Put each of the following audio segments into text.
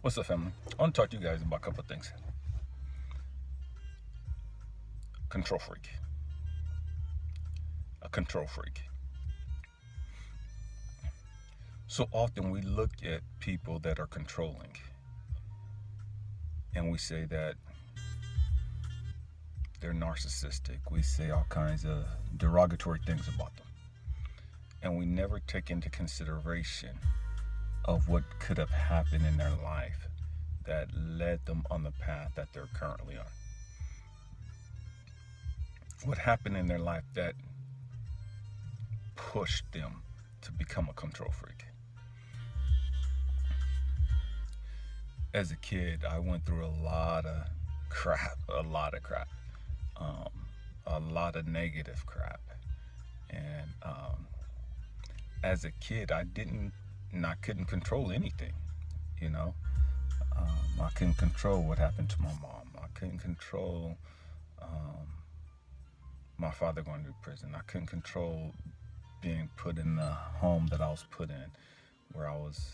What's up, family? I want to talk to you guys about a couple of things. Control freak. A control freak. So often we look at people that are controlling and we say that they're narcissistic. We say all kinds of derogatory things about them. And we never take into consideration of what could have happened in their life that led them on the path that they're currently on. What happened in their life that pushed them to become a control freak. As a kid, I went through a lot of crap, um, a lot of negative crap. And as a kid, I couldn't control anything, you know. I couldn't control what happened to my mom. I couldn't control um, my father going to prison. I couldn't control being put in the home that I was put in, where I was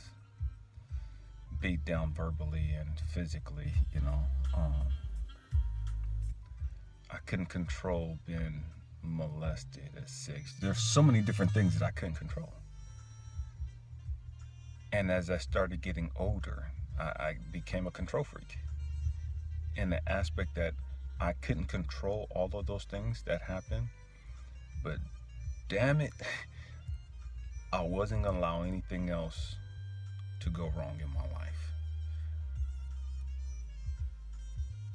beat down verbally and physically, you know. I couldn't control being molested at 6. There's so many different things that I couldn't control. And as I started getting older, I became a control freak in the aspect that I couldn't control all of those things that happened, but damn it, I wasn't going to allow anything else to go wrong in my life.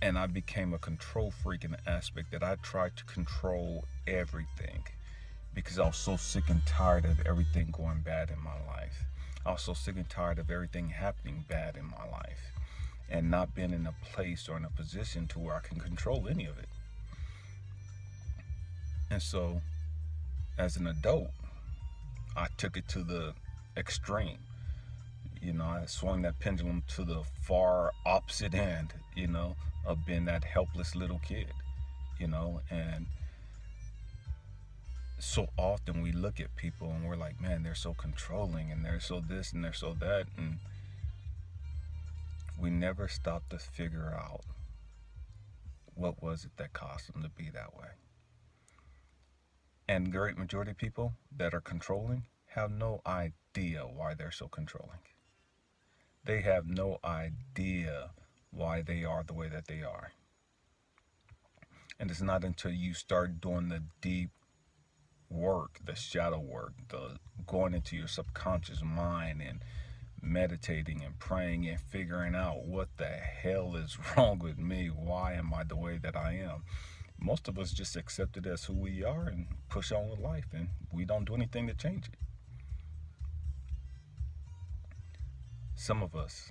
And I became a control freak in the aspect that I tried to control everything because I was so sick and tired of everything going bad in my life. I was so sick and tired of everything happening bad in my life and not being in a place or in a position to where I can control any of it. And so, as an adult, I took it to the extreme. You know, I swung that pendulum to the far opposite end, you know, of being that helpless little kid, you know. And so often we look at people and we're like, man, they're so controlling and they're so this and they're so that. And we never stop to figure out what was it that caused them to be that way. And the great majority of people that are controlling have no idea why they're so controlling. They have no idea why they are the way that they are. And it's not until you start doing the deep work, the shadow work, the going into your subconscious mind and meditating and praying and figuring out what the hell is wrong with me. Why am I the way that I am? Most of us just accept it as who we are and push on with life, and we don't do anything to change it. Some of us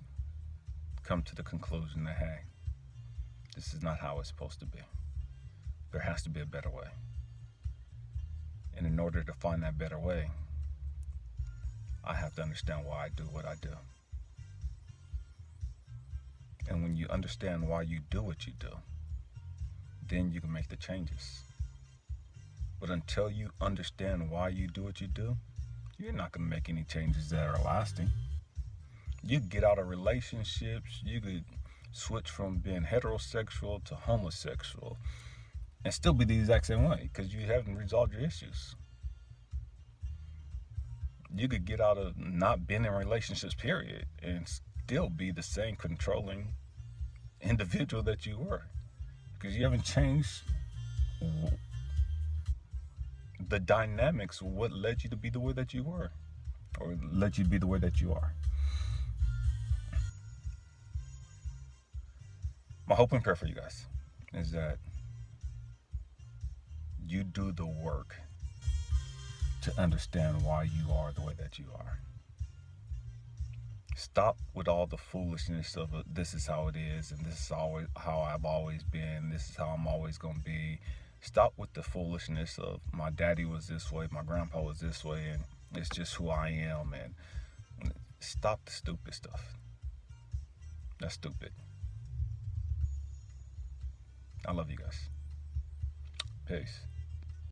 come to the conclusion that, hey, this is not how it's supposed to be. There has to be a better way. And in order to find that better way, I have to understand why I do what I do. And when you understand why you do what you do, then you can make the changes. But until you understand why you do what you do, you're not going to make any changes that are lasting. You could get out of relationships, you could switch from being heterosexual to homosexual and still be the exact same way because you haven't resolved your issues. You could get out of not being in relationships, period, and still be the same controlling individual that you were because you haven't changed the dynamics of what led you to be the way that you were or led you to be the way that you are. My hope and prayer for you guys is that you do the work to understand why you are the way that you are. Stop with all the foolishness of this is how it is and this is always how I've always been, this is how I'm always going to be. Stop with the foolishness of my daddy was this way, my grandpa was this way, and it's just who I am. And stop the stupid stuff. That's stupid. I love you guys. Peace.